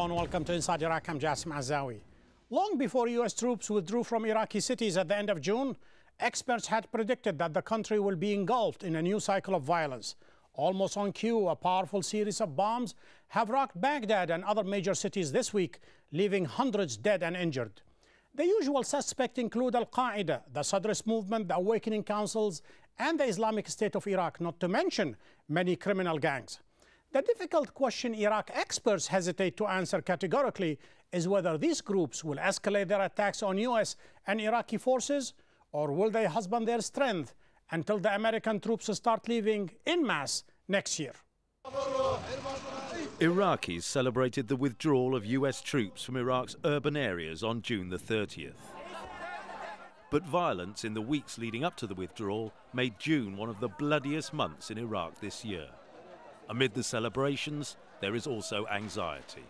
Hello and welcome to Inside Iraq. I'm Jasim Azzawi. Long before U.S. troops withdrew from Iraqi cities at the end of June, experts had predicted that the country will be engulfed in a new cycle of violence. Almost on cue, a powerful series of bombs have rocked Baghdad and other major cities this week, leaving hundreds dead and injured. The usual suspects include Al-Qaeda, the Sadrist movement, the Awakening Councils, and the Islamic State of Iraq, not to mention many criminal gangs. The difficult question Iraq experts hesitate to answer categorically is whether these groups will escalate their attacks on U.S. and Iraqi forces, or will they husband their strength until the American troops start leaving en masse next year. Iraqis celebrated the withdrawal of U.S. troops from Iraq's urban areas on June the 30th. But violence in the weeks leading up to the withdrawal made June one of the bloodiest months in Iraq this year. Amid the celebrations, there is also anxiety.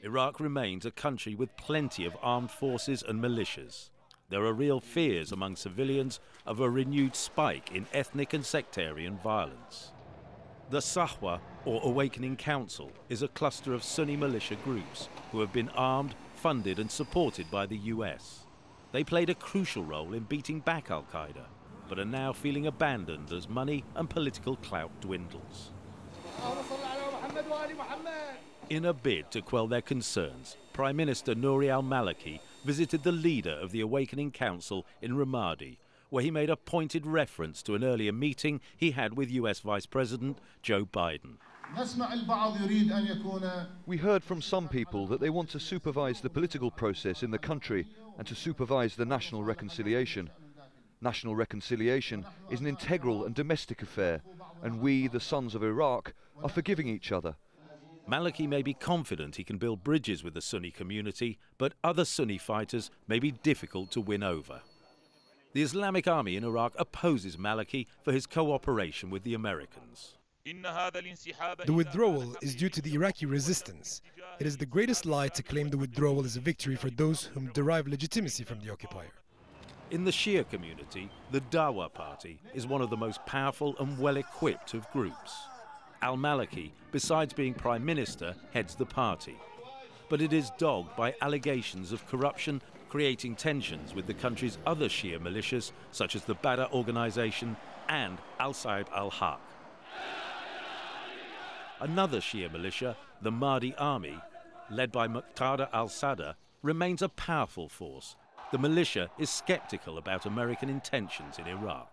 Iraq remains a country with plenty of armed forces and militias. There are real fears among civilians of a renewed spike in ethnic and sectarian violence. The Sahwa, or Awakening Council, is a cluster of Sunni militia groups who have been armed, funded and supported by the US. They played a crucial role in beating back Al-Qaeda, but are now feeling abandoned as money and political clout dwindles. In a bid to quell their concerns, Prime Minister Nouri al-Maliki visited the leader of the Awakening Council in Ramadi, where he made a pointed reference to an earlier meeting he had with US Vice President Joe Biden. We heard from some people that they want to supervise the political process in the country and to supervise the national reconciliation. National reconciliation is an integral and domestic affair, and we, the sons of Iraq, are forgiving each other. Maliki may be confident he can build bridges with the Sunni community, but other Sunni fighters may be difficult to win over. The Islamic Army in Iraq opposes Maliki for his cooperation with the Americans. The withdrawal is due to the Iraqi resistance. It is the greatest lie to claim the withdrawal is a victory for those whom derive legitimacy from the occupier. In the Shia community, the Dawa party is one of the most powerful and well-equipped of groups. Al-Maliki, besides being Prime Minister, heads the party. But it is dogged by allegations of corruption, creating tensions with the country's other Shia militias, such as the Badr organization and Al-Saib al-Haq. Another Shia militia, the Mahdi Army, led by Muqtada al-Sadr, remains a powerful force. The militia is skeptical about American intentions in Iraq.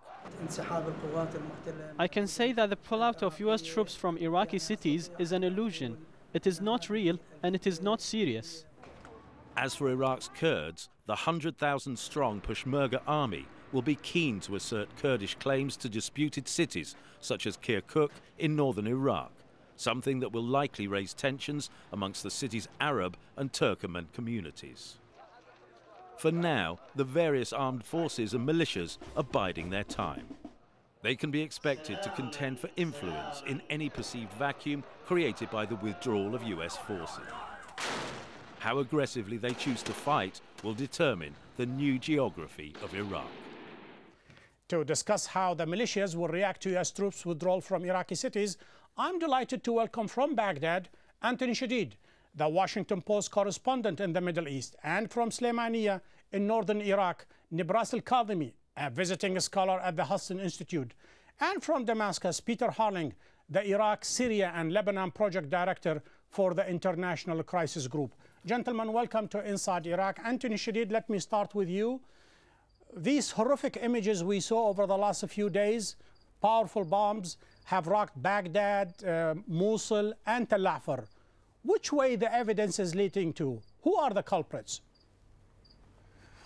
I can say that the pullout of US troops from Iraqi cities is an illusion. It is not real and it is not serious. As for Iraq's Kurds, the 100,000-strong Peshmerga army will be keen to assert Kurdish claims to disputed cities such as Kirkuk in northern Iraq, something that will likely raise tensions amongst the city's Arab and Turkoman communities. For now, the various armed forces and militias are biding their time. They can be expected to contend for influence in any perceived vacuum created by the withdrawal of US forces. How aggressively they choose to fight will determine the new geography of Iraq. To discuss how the militias will react to US troops' withdrawal from Iraqi cities, I'm delighted to welcome from Baghdad, Anthony Shadid, the Washington Post correspondent in the Middle East, and from Slaymaniyah in northern Iraq, Nibras Kazimi, a visiting scholar at the Hudson Institute, and from Damascus, Peter Harling, the Iraq, Syria and Lebanon project director for the International Crisis Group. Gentlemen, welcome to Inside Iraq. Anthony Shadid, let me start with you. These horrific images we saw over the last few days, powerful bombs, have rocked Baghdad, Mosul and Tel Afar. Which way the evidence is leading to? Who are the culprits?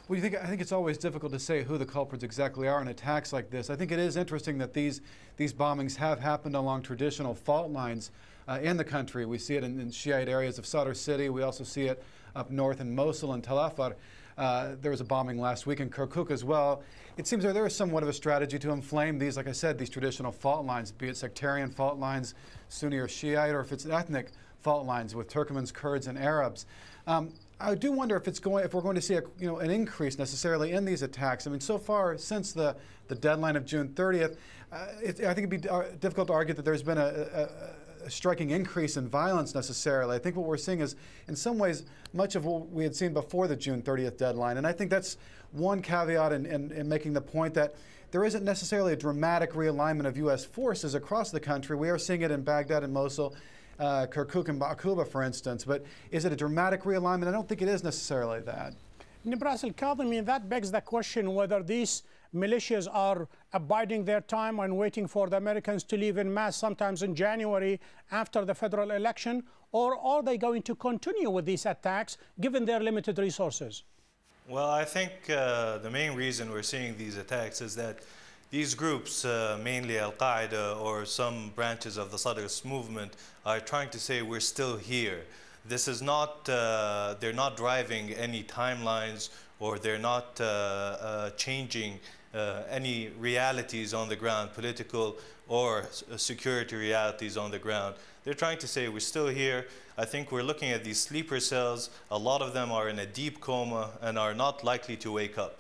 Well, I think it's always difficult to say who the culprits exactly are in attacks like this. I think it is interesting that these bombings have happened along traditional fault lines in the country. We see it in Shiite areas of Sadr City. We also see it up north in Mosul and Tel Afar. There was a bombing last week in Kirkuk as well. It seems there is somewhat of a strategy to inflame these, like I said, these traditional fault lines, be it sectarian fault lines, Sunni or Shiite, or if it's ethnic fault lines with Turkomans, Kurds, and Arabs. I do wonder if we're going to see an increase necessarily in these attacks. I mean, so far since the deadline of June 30th, I think it'd be difficult to argue that there's been striking increase in violence necessarily. I think what we're seeing is, in some ways, much of what we had seen before the June 30th deadline. And I think that's one caveat in making the point that there isn't necessarily a dramatic realignment of U.S. forces across the country. We are seeing it in Baghdad and Mosul, Kirkuk and Baquba, for instance. But is it a dramatic realignment? I don't think it is necessarily that. Nibras Kazimi, that begs the question whether these militias are abiding their time and waiting for the Americans to leave en masse sometimes in January after the federal election, or are they going to continue with these attacks given their limited resources? Well, I think the main reason we're seeing these attacks is that these groups, mainly Al-Qaeda or some branches of the Sadrist movement, are trying to say we're still here. This is not, they're not driving any timelines, or they're not changing any realities on the ground, political or security realities on the ground. They're trying to say we're still here. I think we're looking at these sleeper cells. A lot of them are in a deep coma and are not likely to wake up.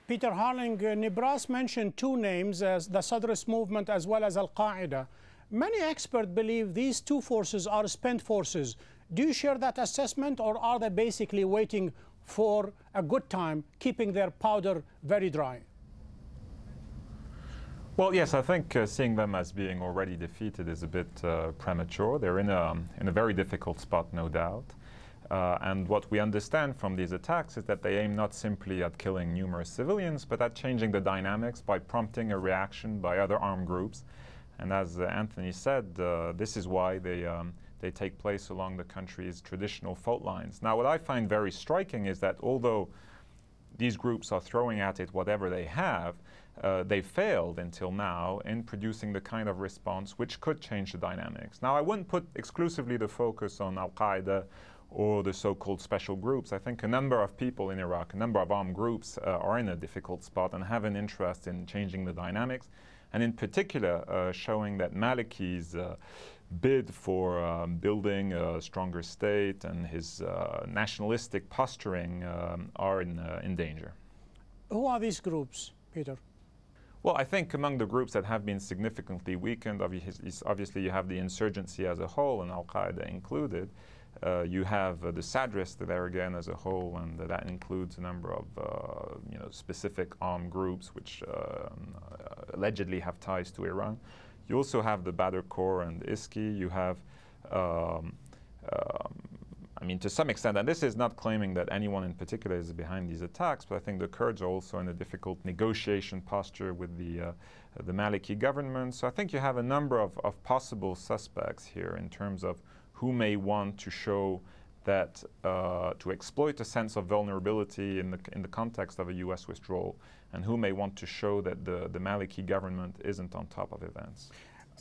Peter Harling, Nibras mentioned two names, as the Sadrist movement as well as Al-Qaeda. Many experts believe these two forces are spent forces. Do you share that assessment, or are they basically waiting for a good time, keeping their powder very dry? Well, yes, I think seeing them as being already defeated is a bit premature. They're in a very difficult spot, no doubt. And what we understand from these attacks is that they aim not simply at killing numerous civilians, but at changing the dynamics by prompting a reaction by other armed groups. And as Anthony said, this is why they take place along the country's traditional fault lines. Now, what I find very striking is that although these groups are throwing at it whatever they have, they failed until now in producing the kind of response which could change the dynamics. Now, I wouldn't put exclusively the focus on Al-Qaeda or the so-called special groups. I think a number of people in Iraq, a number of armed groups are in a difficult spot and have an interest in changing the dynamics, and in particular showing that Maliki's bid for building a stronger state and his nationalistic posturing are in danger. Who are these groups, Peter? Well, I think among the groups that have been significantly weakened, obviously you have the insurgency as a whole, and Al-Qaeda included. You have the Sadrists there again as a whole, and that includes a number of specific armed groups which allegedly have ties to Iran. You also have the Badr Corps and ISKI. You have, I mean, to some extent, and this is not claiming that anyone in particular is behind these attacks, but I think the Kurds are also in a difficult negotiation posture with the Maliki government. So I think you have a number of possible suspects here in terms of who may want to show that, to exploit a sense of vulnerability in the context of a U.S. withdrawal, and who may want to show that the Maliki government isn't on top of events.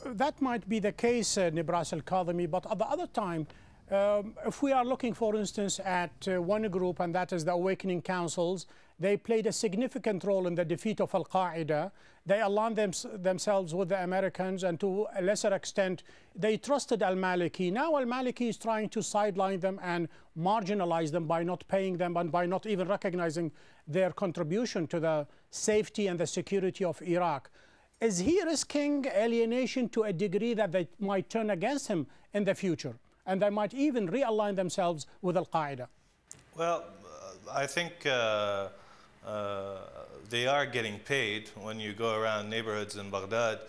That might be the case, Nibras Kazimi, but at the other time, if we are looking, for instance, at one group, and that is the Awakening Councils, they played a significant role in the defeat of Al-Qaeda. They aligned themselves with the Americans, and to a lesser extent, they trusted al-Maliki. Now al-Maliki is trying to sideline them and marginalize them by not paying them and by not even recognizing their contribution to the safety and the security of Iraq. Is he risking alienation to a degree that they might turn against him in the future, and they might even realign themselves with Al-Qaeda? Well, I think they are getting paid. When you go around neighborhoods in Baghdad,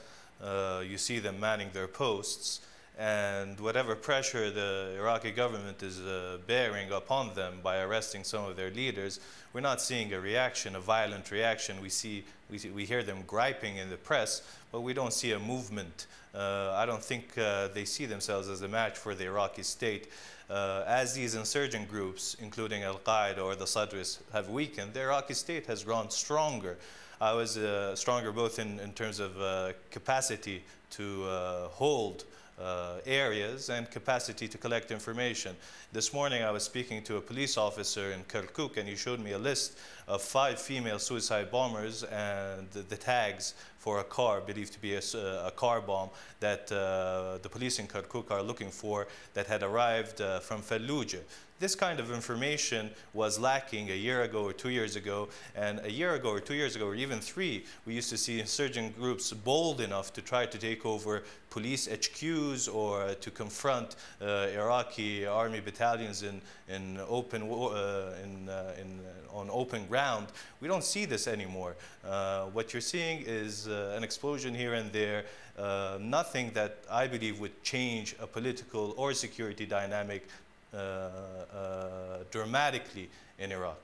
you see them manning their posts, and whatever pressure the Iraqi government is bearing upon them by arresting some of their leaders, we're not seeing a reaction, a violent reaction. We hear them griping in the press, but we don't see a movement. I don't think they see themselves as a match for the Iraqi state. As these insurgent groups, including Al-Qaeda or the Sadrists, have weakened, the Iraqi state has grown stronger. I was stronger both in terms of capacity to hold areas and capacity to collect information. This morning I was speaking to a police officer in Kirkuk, and he showed me a list of 5 female suicide bombers and the tags for a car believed to be a car bomb that the police in Kirkuk are looking for, that had arrived from Fallujah. This kind of information was lacking a year ago or 2 years ago, and a year ago or 2 years ago or even 3, we used to see insurgent groups bold enough to try to take over police HQs or to confront Iraqi army battalions on open ground. We don't see this anymore. What you're seeing is an explosion here and there, nothing that I believe would change a political or security dynamic dramatically in Iraq.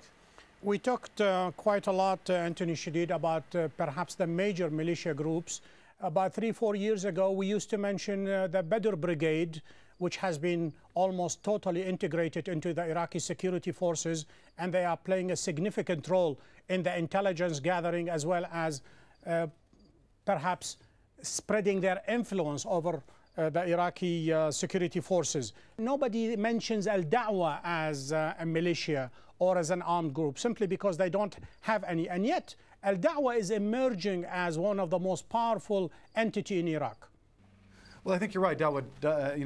We talked quite a lot, Anthony Shadid, about perhaps the major militia groups. About 3-4 years ago, we used to mention the Badr Brigade, which has been almost totally integrated into the Iraqi security forces, and they are playing a significant role in the intelligence gathering as well as perhaps spreading their influence over the Iraqi security forces. Nobody mentions Al-Da'wa as a militia or as an armed group simply because they don't have any. And yet, Al-Da'wa is emerging as one of the most powerful entities in Iraq. Well, I think you're right. Da'wa,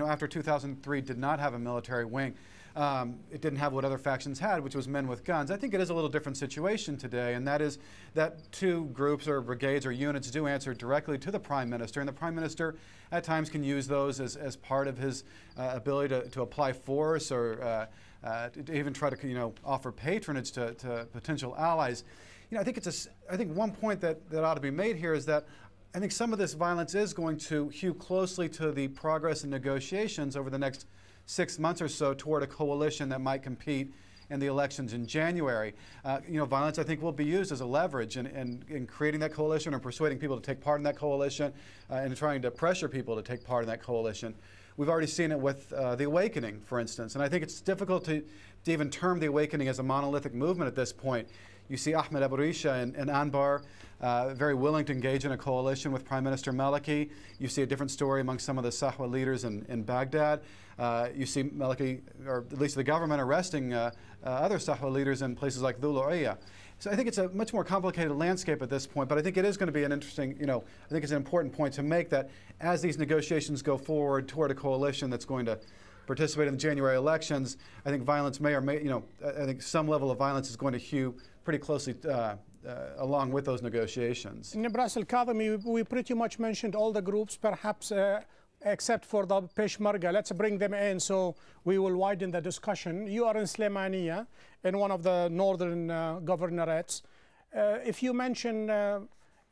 after 2003, did not have a military wing. It didn't have what other factions had, which was men with guns. I think it is a little different situation today, and that is that 2 groups or brigades or units do answer directly to the Prime Minister, and the Prime Minister at times can use those as part of his ability to apply force or to even try to offer patronage to potential allies. I think one point that ought to be made here is that I think some of this violence is going to hew closely to the progress in negotiations over the next 6 months or so toward a coalition that might compete in the elections in January. Violence, I think, will be used as a leverage in creating that coalition or persuading people to take part in that coalition and trying to pressure people to take part in that coalition. We've already seen it with the Awakening, for instance, and I think it's difficult to even term the Awakening as a monolithic movement at this point. You see Ahmed Abu Risha and Anbar very willing to engage in a coalition with Prime Minister Maliki. You see a different story among some of the Sahwa leaders in Baghdad. You see Maliki, or at least the government, arresting other Sahwa leaders in places like Dhul Urayya. So I think it's a much more complicated landscape at this point, but I think it is going to be an interesting, I think it's an important point to make that as these negotiations go forward toward a coalition that's going to participate in the January elections, I think violence may or may, I think some level of violence is going to hew pretty closely along with those negotiations. Nibras Kazimi, we pretty much mentioned all the groups, perhaps except for the Peshmerga. Let's bring them in so we will widen the discussion. You are in Slemania, in one of the northern governorates. If you mention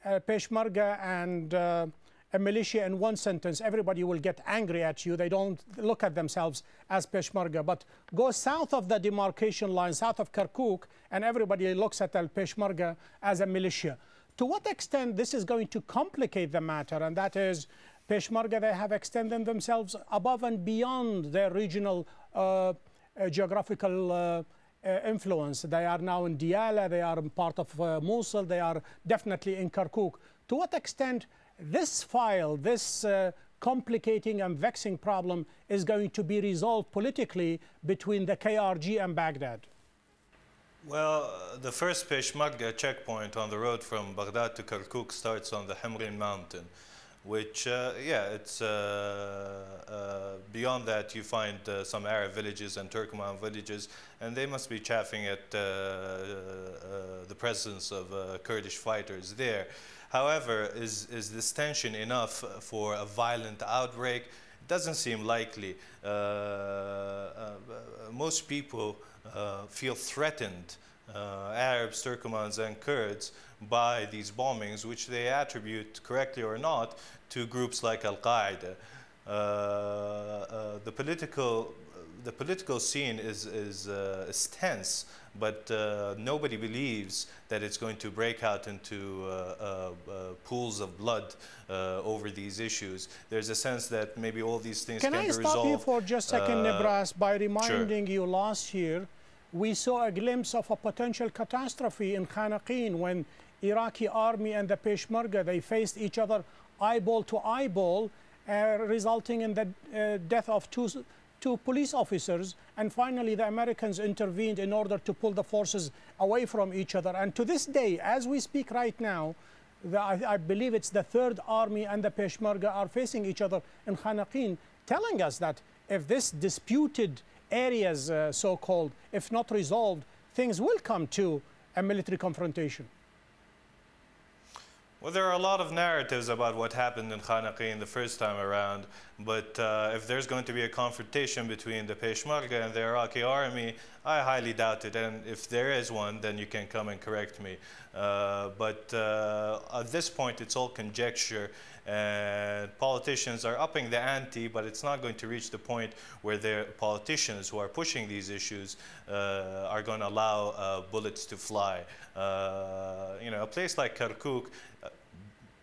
Peshmerga and a militia in one sentence, everybody will get angry at you. They don't look at themselves as Peshmerga. But go south of the demarcation line, south of Kirkuk, and everybody looks at Al Peshmerga as a militia. To what extent this is going to complicate the matter, and that is Peshmerga, they have extended themselves above and beyond their regional geographical influence. They are now in Diyala, they are in part of Mosul, they are definitely in Kirkuk. To what extent this file, this complicating and vexing problem is going to be resolved politically between the KRG and Baghdad? Well, the first Peshmerga checkpoint on the road from Baghdad to Kirkuk starts on the Himrin mountain, which, it's beyond that you find some Arab villages and Turkoman villages, and they must be chafing at the presence of Kurdish fighters there. However, is this tension enough for a violent outbreak? It doesn't seem likely. Most people feel threatened, Arabs, Turkomans, and Kurds, by these bombings, which they attribute, correctly or not, to groups like Al-Qaeda. The political scene is tense, but nobody believes that it's going to break out into pools of blood over these issues. There's a sense that maybe all these things can be resolved. Can I stop you for just a second, Nibras, by reminding you last year we saw a glimpse of a potential catastrophe in Khanaqin when Iraqi army and the Peshmerga, they faced each other eyeball to eyeball, resulting in the death of two police officers, and finally the Americans intervened in order to pull the forces away from each other. And to this day, as we speak right now, I believe it's the Third Army and the Peshmerga are facing each other in Khanaqin, telling us that if this disputed areas, so-called, if not resolved, things will come to a military confrontation? Well, there are a lot of narratives about what happened in Khanaqin the first time around, but if there's going to be a confrontation between the Peshmerga and the Iraqi army, I highly doubt it. And if there is one, then you can come and correct me. But at this point, it's all conjecture, and politicians are upping the ante, but it's not going to reach the point where the politicians who are pushing these issues are going to allow bullets to fly. You know, a place like Kirkuk,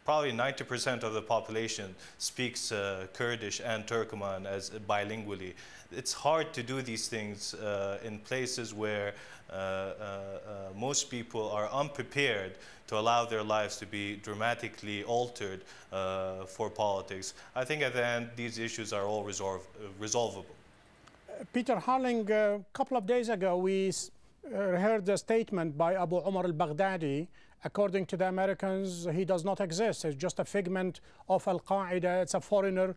probably 90% of the population speaks Kurdish and Turkmen as bilingually. It's hard to do these things in places where most people are unprepared to allow their lives to be dramatically altered for politics. I think at the end, these issues are all resolvable. Peter Harling, a couple of days ago, we heard a statement by Abu Umar al-Baghdadi. According to the Americans, he does not exist. It's just a figment of Al-Qaeda. It's a foreigner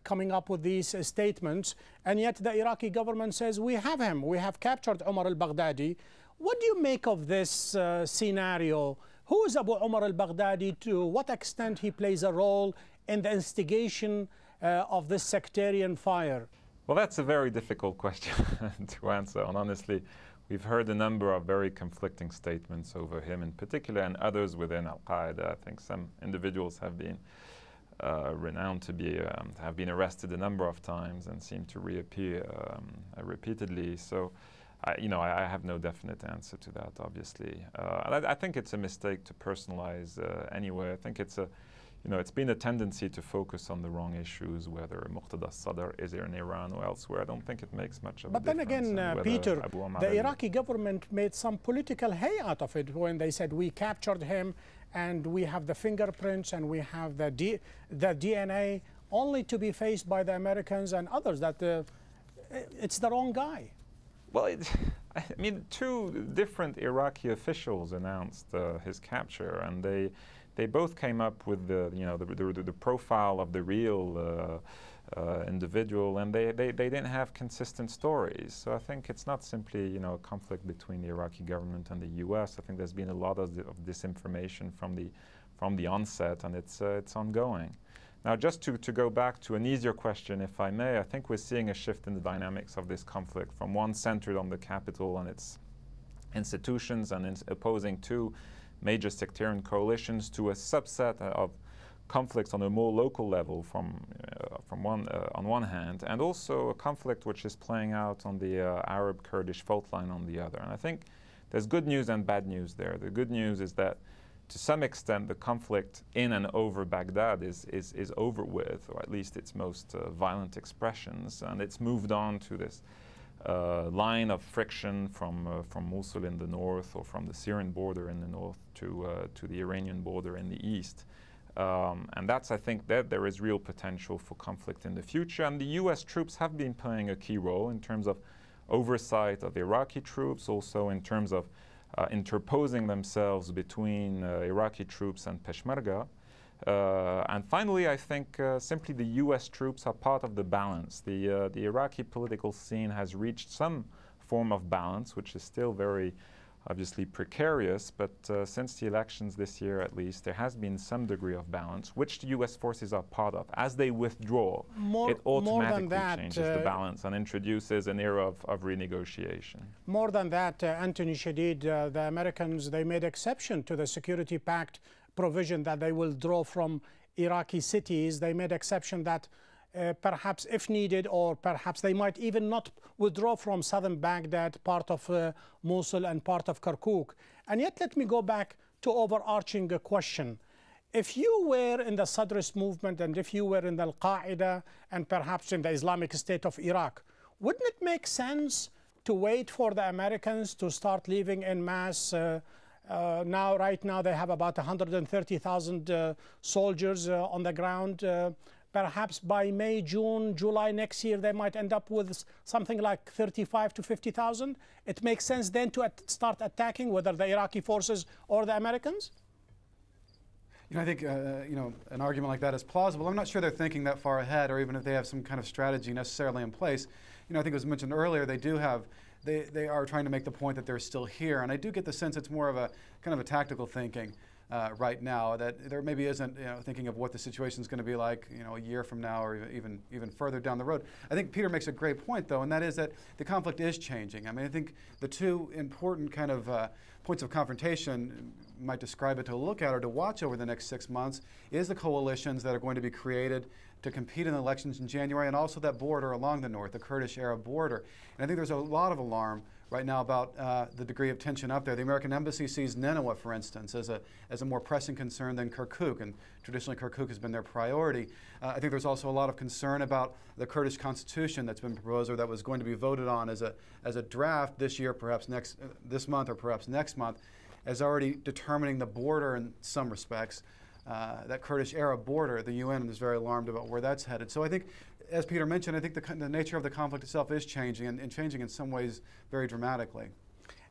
coming up with these statements. And yet the Iraqi government says, we have him. We have captured Umar al-Baghdadi. What do you make of this scenario? Who is Abu Umar al-Baghdadi? To what extent he plays a role in the instigation of this sectarian fire? Well, that's a very difficult question to answer. And honestly, we've heard a number of very conflicting statements over him in particular, and others within Al-Qaeda. I think some individuals have been renowned to be have been arrested a number of times and seem to reappear repeatedly. So, I have no definite answer to that. Obviously, I think it's a mistake to personalize anyway. I think it's it's been a tendency to focus on the wrong issues, whether Muqtada Sadr is in Iran or elsewhere. I don't think it makes much of a difference. But then again, Peter, the Iraqi government made some political hay out of it when they said, we captured him and we have the fingerprints and we have the DNA, only to be faced by the Americans and others that it's the wrong guy. Well, I mean, two different Iraqi officials announced his capture, and they both came up with the profile of the real individual, and they didn't have consistent stories. So I think it's not simply a conflict between the Iraqi government and the U.S. I think there's been a lot of disinformation from the onset, and it's ongoing. Now, just to go back to an easier question, if I may, I think we're seeing a shift in the dynamics of this conflict from one centered on the capital and its institutions and opposing two major sectarian coalitions to a subset of conflicts on a more local level on one hand, and also a conflict which is playing out on the Arab-Kurdish fault line on the other. And I think there's good news and bad news there. The good news is that to some extent the conflict in and over Baghdad is over with, or at least its most violent expressions, and it's moved on to this line of friction from Mosul in the north, or from the Syrian border in the north to the Iranian border in the east. And I think that there is real potential for conflict in the future. And the U.S. troops have been playing a key role in terms of oversight of Iraqi troops, also in terms of interposing themselves between Iraqi troops and Peshmerga. And finally, I think simply the U.S. troops are part of the balance. The Iraqi political scene has reached some form of balance, which is still very obviously precarious, but since the elections this year at least, there has been some degree of balance, which the U.S. forces are part of. As they withdraw, it automatically changes the balance and introduces an era of renegotiation. More than that, Anthony Shadid, the Americans, they made exception to the Security Pact provision that they will draw from Iraqi cities. They made exception that perhaps if needed, or perhaps they might even not withdraw from southern Baghdad, part of Mosul and part of Kirkuk. And yet let me go back to overarching question. If you were in the Sadrist movement and if you were in the Al-Qaeda and perhaps in the Islamic State of Iraq, wouldn't it make sense to wait for the Americans to start leaving en masse? Right now they have about 130,000 soldiers on the ground. Perhaps by May, June, July next year, they might end up with something like 35 to 50,000. It makes sense then to start attacking, whether the Iraqi forces or the Americans? I think an argument like that is plausible. I'm not sure they're thinking that far ahead, or even if they have some kind of strategy necessarily in place. you know, I think it was mentioned earlier, they are trying to make the point that they're still here, and I do get the sense it's more of a kind of a tactical thinking right now, that there maybe isn't, you know, thinking of what the situation is going to be like, you know, a year from now or even further down the road. I think Peter makes a great point, though, and that is that the conflict is changing. I mean, I think the two important kind of points of confrontation, might describe it, to look at or to watch over the next 6 months, is the coalitions that are going to be created to compete in the elections in January, and also that border along the north, the Kurdish-Arab border. And I think there's a lot of alarm right now about the degree of tension up there. The American embassy sees Nineveh, for instance, as a more pressing concern than Kirkuk, and traditionally Kirkuk has been their priority. I think there's also a lot of concern about the Kurdish constitution that's been proposed, or that was going to be voted on as a draft this year, perhaps this month, or perhaps next month, as already determining the border in some respects. That Kurdish-Arab border, the UN is very alarmed about where that's headed. So I think, as Peter mentioned, I think the nature of the conflict itself is changing, and changing in some ways very dramatically.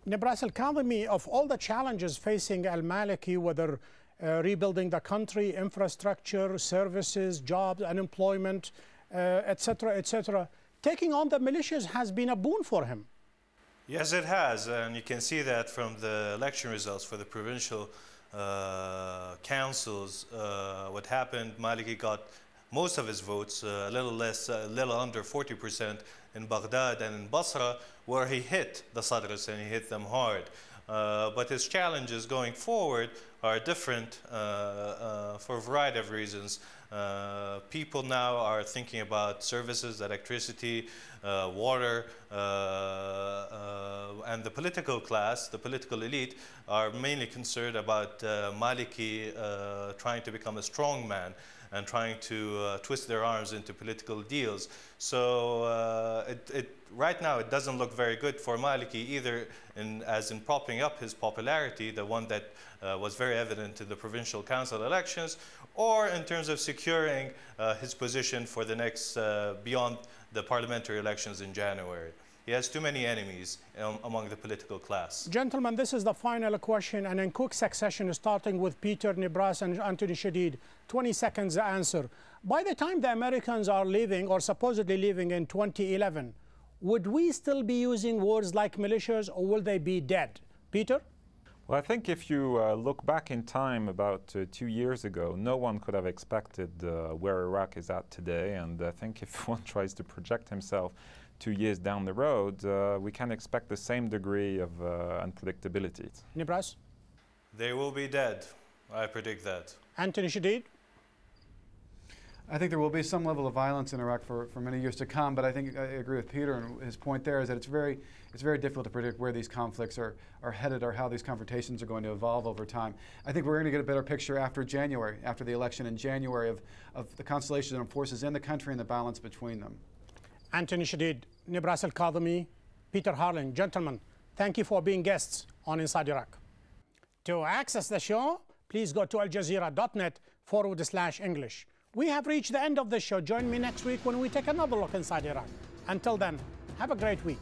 Nibras Kazimi, of all the challenges facing al-Maliki, whether rebuilding the country, infrastructure, services, jobs, unemployment, etc., taking on the militias has been a boon for him. Yes, it has, and you can see that from the election results for the provincial councils. What happened, Maliki got most of his votes, a little under 40% in Baghdad and in Basra, where he hit the Sadrs, and he hit them hard. But his challenges going forward are different for a variety of reasons. People now are thinking about services, electricity, water, and the political class, the political elite, are mainly concerned about Maliki trying to become a strong man and trying to twist their arms into political deals. So right now it doesn't look very good for Maliki, either as in propping up his popularity, the one that was very evident in the provincial council elections, or in terms of securing his position for the next, beyond the parliamentary elections in January. He has too many enemies among the political class. Gentlemen, this is the final question, and in quick succession, starting with Peter, Nibras, and Anthony Shadid. 20 seconds answer. By the time the Americans are leaving, or supposedly leaving in 2011, would we still be using words like militias, or will they be dead? Peter? Well, I think if you look back in time about 2 years ago, no one could have expected where Iraq is at today. And I think if one tries to project himself 2 years down the road, we can expect the same degree of unpredictability. Nibras? They will be dead. I predict that. Anthony Shadid? I think there will be some level of violence in Iraq for many years to come, but I think I agree with Peter, and his point there is that it's very difficult to predict where these conflicts are headed, or how these confrontations are going to evolve over time. I think we're going to get a better picture after January, after the election in January, of the constellation of forces in the country and the balance between them. Anthony Shadid, Nibras Kazimi, Peter Harling. Gentlemen, thank you for being guests on Inside Iraq. To access the show, please go to aljazeera.net/English. We have reached the end of the show. Join me next week when we take another look inside Iraq. Until then, have a great week.